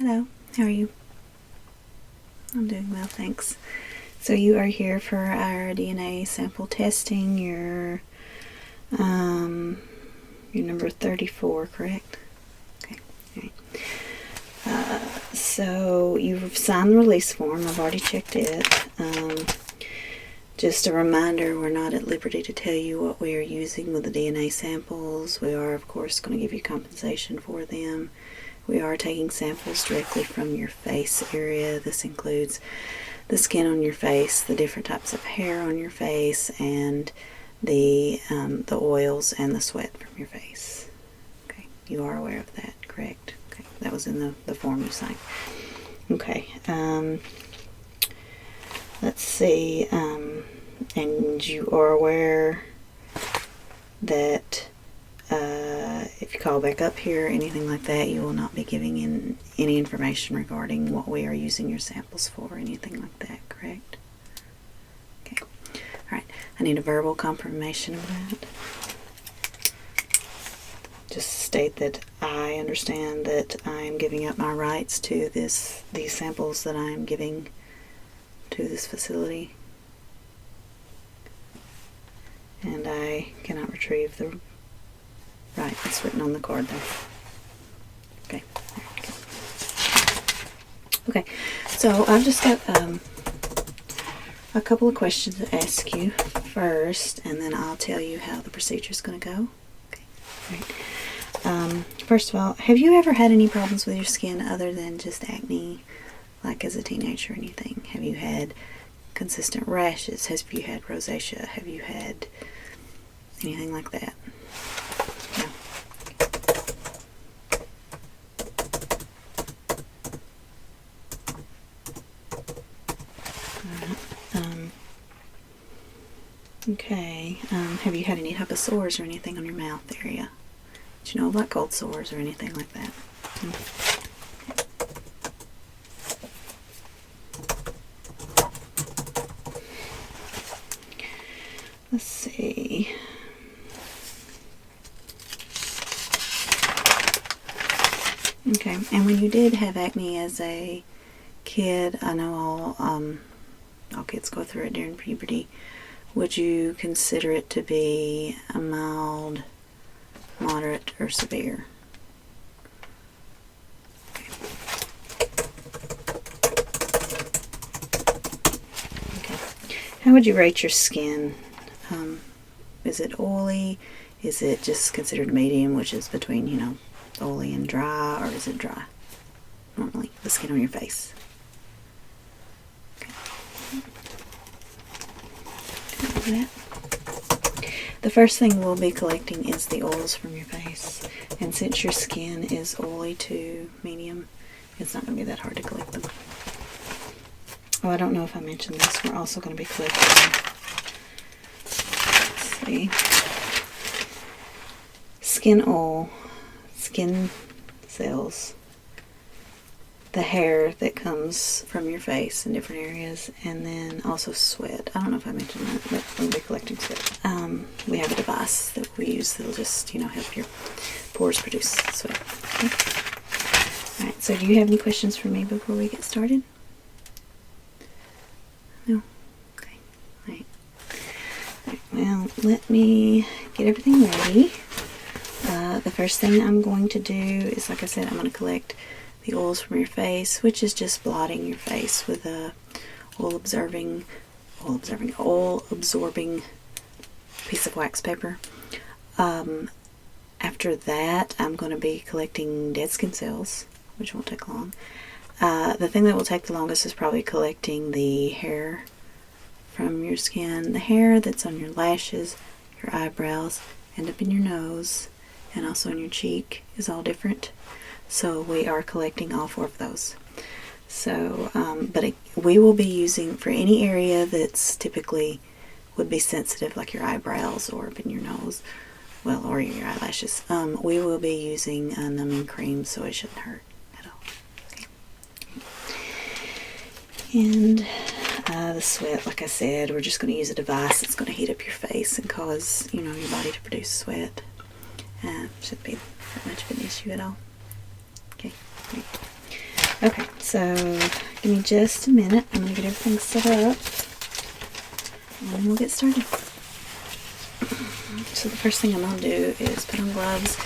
Hello, how are you? I'm doing well, thanks. So you are here for our DNA sample testing. You're number 34, correct? Okay, all right. So you've signed the release form. I've already checked it. Just a reminder, we're not at liberty to tell you what we are using with the DNA samples. We are, of course, going to give you compensation for them. We are taking samples directly from your face area. This includes the skin on your face, the different types of hair on your face, and the oils and the sweat from your face. Okay, you are aware of that, correct? Okay, that was in the form you signed. Okay, let's see, and you are aware that if you call back up here, anything like that, you will not be giving in any information regarding what we are using your samples for, anything like that, correct? Okay. Alright, I need a verbal confirmation of that. Just state that I understand that I am giving up my rights to these samples that I am giving to this facility. And I cannot retrieve the right, it's written on the card there. Okay, there we go. Okay, so I've just got a couple of questions to ask you first, and then I'll tell you how the procedure is going to go. Okay, all right. First of all, have you ever had any problems with your skin other than just acne, like as a teenager or anything? Have you had consistent rashes? Have you had rosacea? Have you had anything like that? No. Okay. Have you had any type of sores or anything on your mouth area? Do you know about cold sores or anything like that? Let's see. Okay, and when you did have acne as a kid, I know all kids go through it during puberty. Would you consider it to be a mild, moderate, or severe? Okay. How would you rate your skin? Is it oily? Is it just considered medium, which is between, oily and dry, or is it dry? Normally, the skin on your face. Okay. The first thing we'll be collecting is the oils from your face, and since your skin is oily to medium, it's not going to be that hard to collect them. Oh, I don't know if I mentioned this. We're also going to be collecting, let's see, skin oil, skin cells, the hair that comes from your face in different areas, and then also sweat. I don't know if I mentioned that, but we'll be collecting sweat. We have a device that we use that'll just, help your pores produce sweat. Okay. Alright, so do you have any questions for me before we get started? No? Okay. Alright. Well, let me get everything ready. The first thing I'm going to do is, like I said, I'm going to collect the oils from your face, which is just blotting your face with a oil absorbing piece of wax paper. After that, I'm going to be collecting dead skin cells, which won't take long. The thing that will take the longest is probably collecting the hair from your skin, the hair that's on your lashes, your eyebrows, and up in your nose, and also in your cheek is all different. So we are collecting all 4 of those. So, we will be using, for any area that's typically would be sensitive, like your eyebrows or up in your nose, well, or your eyelashes, we will be using a numbing cream, so it shouldn't hurt at all. Okay. And the sweat, like I said, we're just going to use a device that's going to heat up your face and cause, your body to produce sweat. Shouldn't be that much of an issue at all. Okay, great. Okay, so give me just a minute. I'm going to get everything set up and then we'll get started. So the first thing I'm going to do is put on gloves,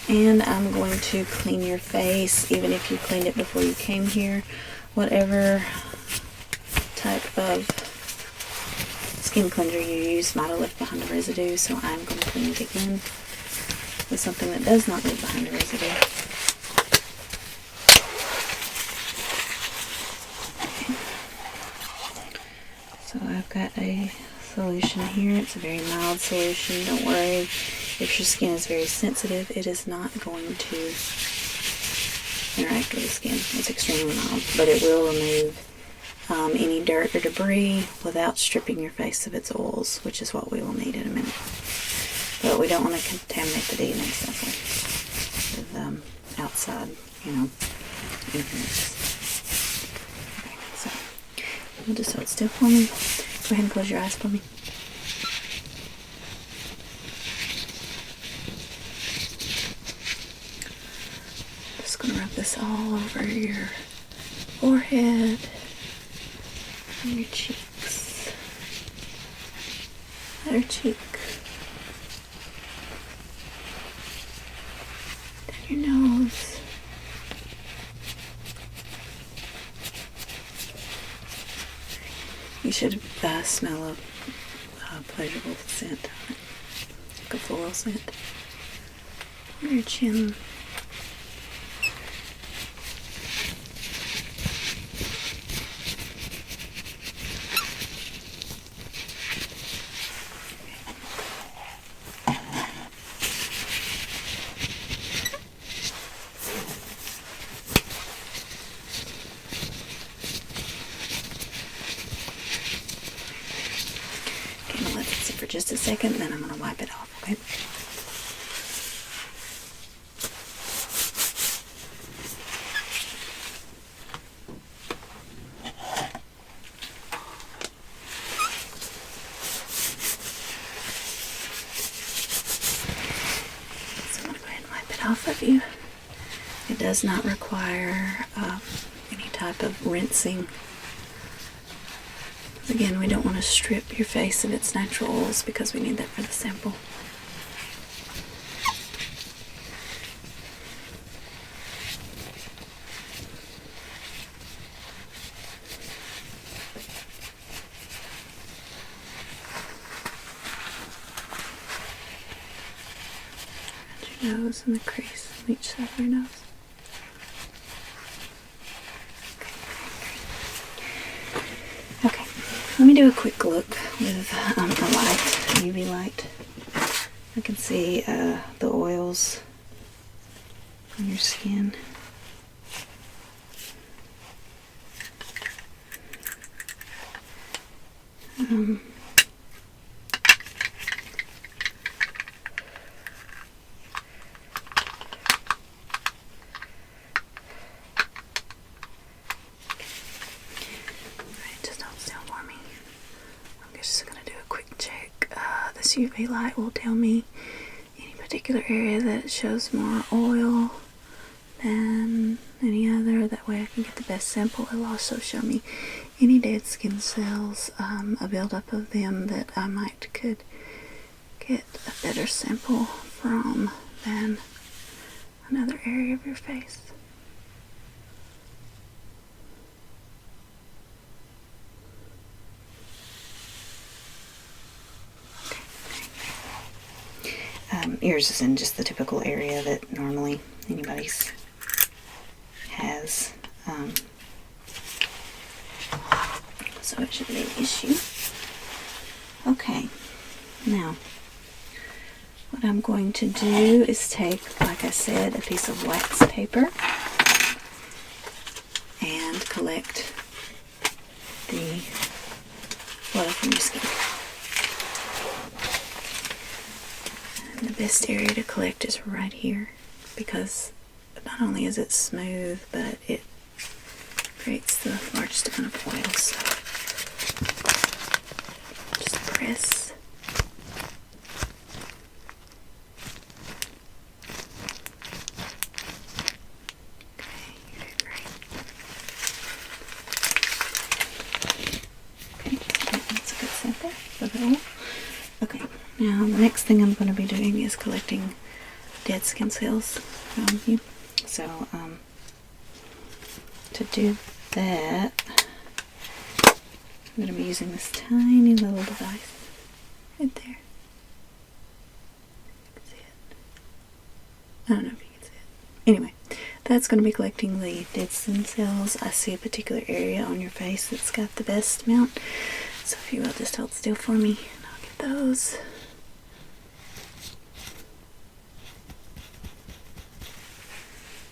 and I'm going to clean your face, even if you cleaned it before you came here. Whatever type of skin cleanser you use might have left behind a residue, so I'm going to clean it again with something that does not leave behind a residue. So I've got a solution here. It's a very mild solution. Don't worry if your skin is very sensitive, it is not going to interact with the skin. It's extremely mild, but it will remove any dirt or debris without stripping your face of its oils, which is what we will need in a minute. But we don't want to contaminate the DNA sample with outside, influences. Okay, so we'll just hold still for me. Go ahead and close your eyes for me. Just going to rub this all over your forehead and your cheeks. Other cheek. Down your nose. You should smell a pleasurable scent, like a floral scent. On your chin. For just a second, then I'm going to wipe it off, okay? So I'm going to go ahead and wipe it off of you. It does not require any type of rinsing. Again, we don't want to strip your face of its natural oils because we need that for the sample. Around your nose and the crease on each side of your nose. Let me do a quick look with a light, UV light. I can see the oils on your skin. This UV light will tell me any particular area that shows more oil than any other. That way I can get the best sample. It'll also show me any dead skin cells, a buildup of them that I could get a better sample from than another area of your face. Yours is in just the typical area that normally anybody's has, so it shouldn't be an issue. Okay, now what I'm going to do is take, like I said, a piece of wax paper and collect the oil from your skin. And the best area to collect is right here, because not only is it smooth, but it creates the largest amount of oil. So just press. Okay, you're doing great. Now the next thing I'm going to be doing is collecting dead skin cells from you. So to do that, I'm going to be using this tiny little device right there. See it? I don't know if you can see it. Anyway, that's going to be collecting the dead skin cells. I see a particular area on your face that's got the best amount. So if you will just hold still for me, and I'll get those.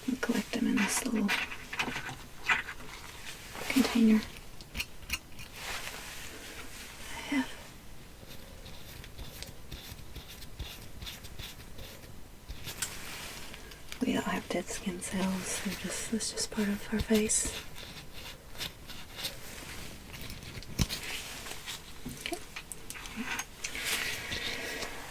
And collect them in this little container I have. We all have dead skin cells. That's just part of our face.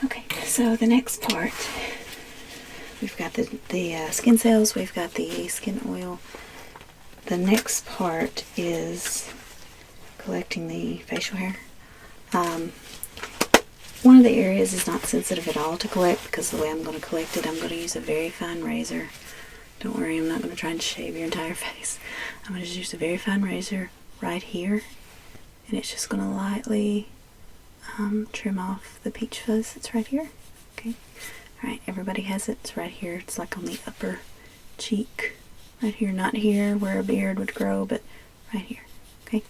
Okay, so the next part, we've got the skin cells, we've got the skin oil. The next part is collecting the facial hair. One of the areas is not sensitive at all to collect because the way I'm going to collect it, I'm going to use a very fine razor. Don't worry, I'm not going to try and shave your entire face. I'm going to just use a very fine razor right here, and it's just going to lightly trim off the peach fuzz that's right here. Okay, alright, everybody has it. It's right here. It's like on the upper cheek. Right here, not here where a beard would grow, but right here. Okay,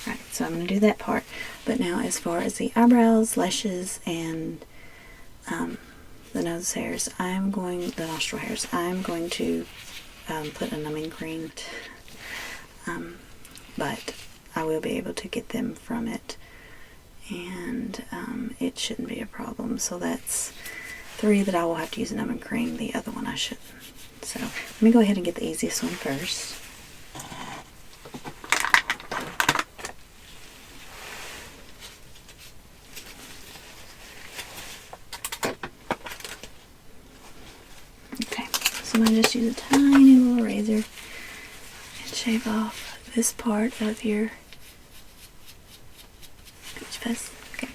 alright, so I'm going to do that part. But now as far as the eyebrows, lashes, and the nose hairs, the nostril hairs, I'm going to put a numbing cream, but I will be able to get them from it, and it shouldn't be a problem. So that's 3 that I will have to use a numbing cream, the other one I shouldn't. So let me go ahead and get the easiest one first. Okay, so I'm going to just use a tiny little razor and shave off this part of your peach fuzz. Okay,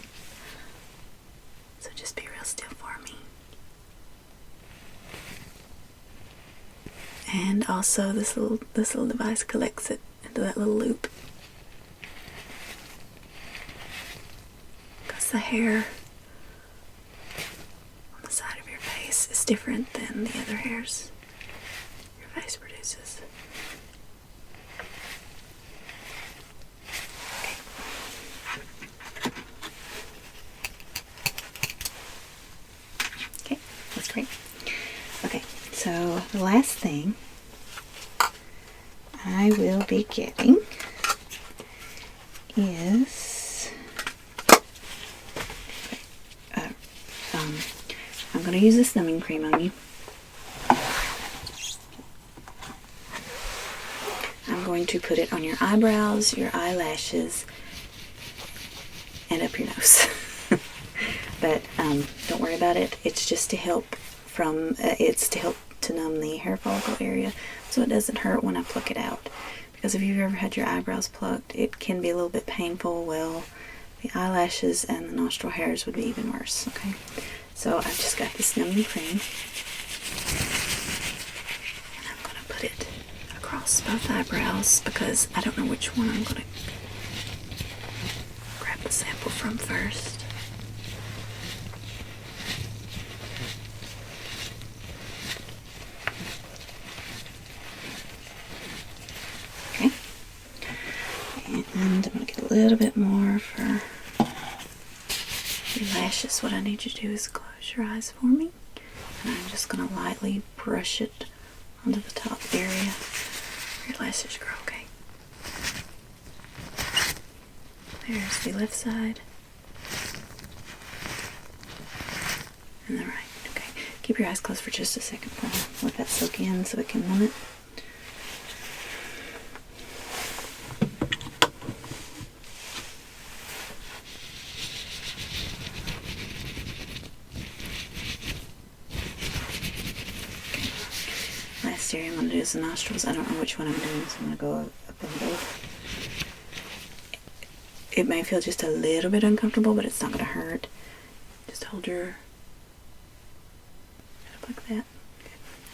so just be real still for me. And also this little device collects it into that little loop, because the hair on the side of your face is different than the other hairs your face produces. Okay, that's great. Okay, so the last thing I will be getting is I'm going to use this numbing cream on you. I'm going to put it on your eyebrows, your eyelashes, and up your nose. But don't worry about it. It's just to help to numb the hair follicle area, so it doesn't hurt when I pluck it out. Because if you've ever had your eyebrows plucked, it can be a little bit painful. Well, the eyelashes and the nostril hairs would be even worse. Okay, so I've just got this numbing cream, and I'm going to put it across both eyebrows because I don't know which one I'm going to grab the sample from first. And I'm going to get a little bit more for your lashes. What I need you to do is close your eyes for me. And I'm just going to lightly brush it onto the top area where your lashes grow, okay? There's the left side. And the right, okay. Keep your eyes closed for just a second. I'll let that soak in so it can numb it. Last area I'm going to do is the nostrils. I don't know which one I'm doing, so I'm going to go up in both. It may feel just a little bit uncomfortable, but it's not going to hurt. Just hold your head up like that.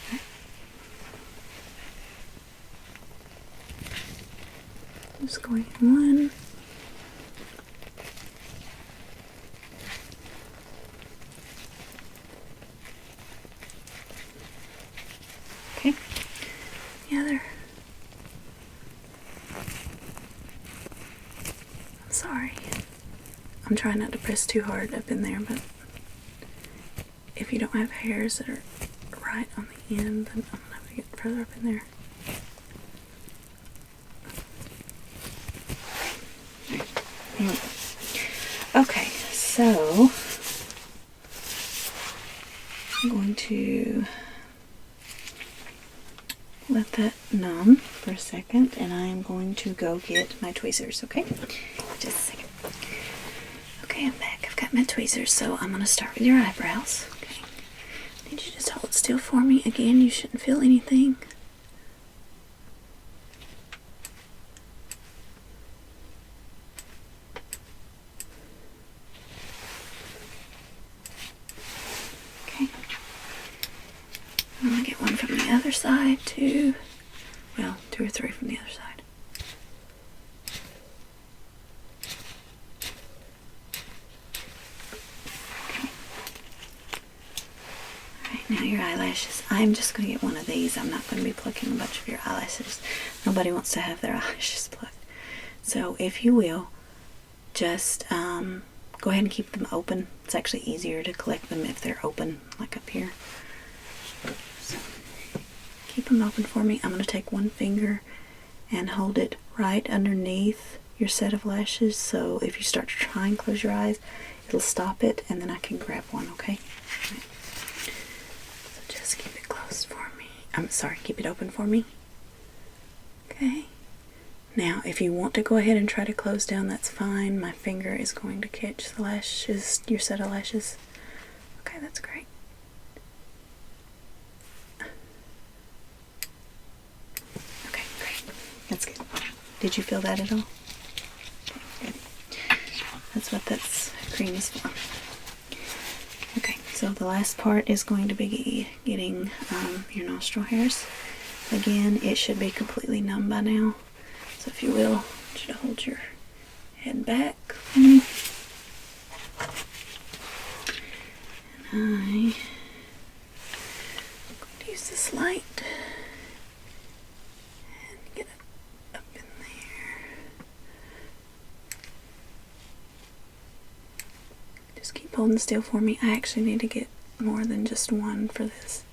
Okay. Just going in one. Okay. The other. I'm sorry. I'm trying not to press too hard up in there, but if you don't have hairs that are right on the end, then I'm gonna have to get further up in there. Anyway. Okay, so I'm going to let that numb for a second, and I am going to go get my tweezers, okay? Just a second. Okay, I'm back. I've got my tweezers, so I'm going to start with your eyebrows. Okay. Need you to just hold still for me. Again, you shouldn't feel anything. Okay. I'm going to get one from the other side, too. Well, 2 or 3 from the other side. Now your eyelashes. I'm just going to get one of these. I'm not going to be plucking a bunch of your eyelashes. Nobody wants to have their eyelashes plucked. So if you will, just go ahead and keep them open. It's actually easier to collect them if they're open, like up here. So keep them open for me. I'm going to take one finger and hold it right underneath your set of lashes. So if you start to try and close your eyes, it'll stop it, and then I can grab one, okay? Right. Keep it closed for me. I'm sorry, keep it open for me. Okay. Now, if you want to go ahead and try to close down, that's fine. My finger is going to catch the lashes, your set of lashes. Okay, that's great. Okay, great. That's good. Did you feel that at all? Okay, good. That's what that cream is for. Okay, so the last part is going to be getting your nostril hairs. Again, it should be completely numb by now. So if you will, I want you to hold your head back for me. And I'm going to use this light and get it up in there. Just keep holding still for me. I actually need to get more than just one for this.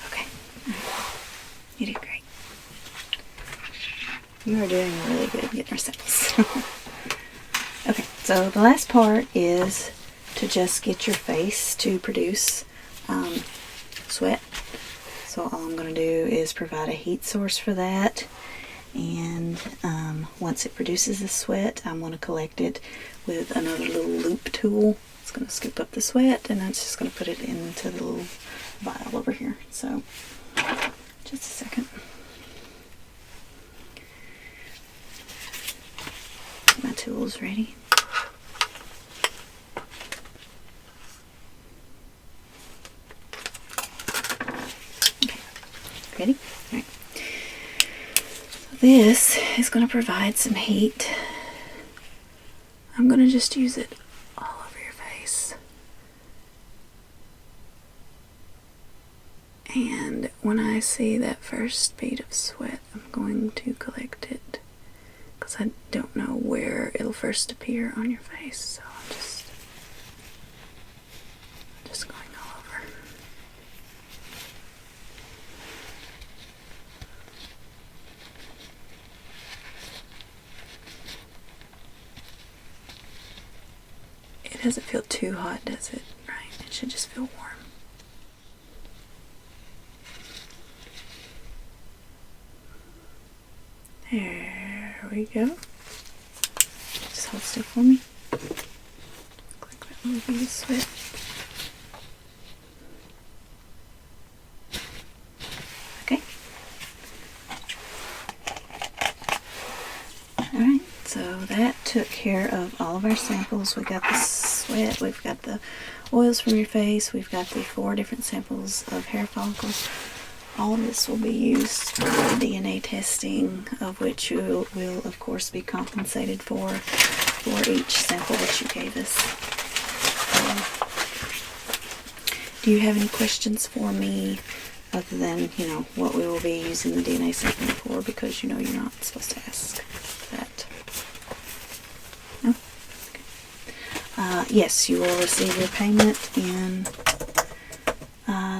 Okay. You did great. You are doing really good getting your samples. Okay, so the last part is to just get your face to produce sweat. So all I'm going to do is provide a heat source for that, and once it produces the sweat, I'm going to collect it with another little loop tool. It's going to scoop up the sweat, and that's just going to put it into the little vial over here. So just a second. Get my tools ready. Ready? All right. So this is going to provide some heat. I'm going to just use it all over your face. And when I see that first bead of sweat, I'm going to collect it, because I don't know where it'll first appear on your face. So I'm just going all over. It doesn't feel too hot, does it? Right? It should just feel warm. There we go. Just hold still for me. Click that little bead of sweat. So that took care of all of our samples. We got the sweat, we've got the oils from your face, we've got the 4 different samples of hair follicles. All of this will be used for DNA testing, of which you will of course be compensated for each sample that you gave us. Do you have any questions for me other than, you know, what we will be using the DNA sampling for, because you know you're not supposed to ask that? No? Okay. Yes, you will receive your payment in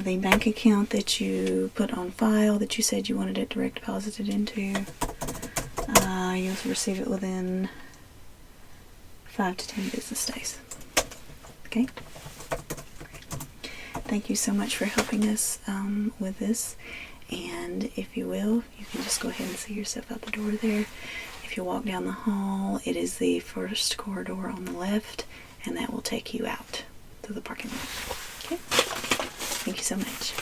the bank account that you put on file that you said you wanted it direct deposited into. You'll receive it within 5 to 10 business days. Okay? Thank you so much for helping us with this, and if you will, you can just go ahead and see yourself out the door there. If you walk down the hall, it is the first corridor on the left, and that will take you out to the parking lot. Okay? Thank you so much.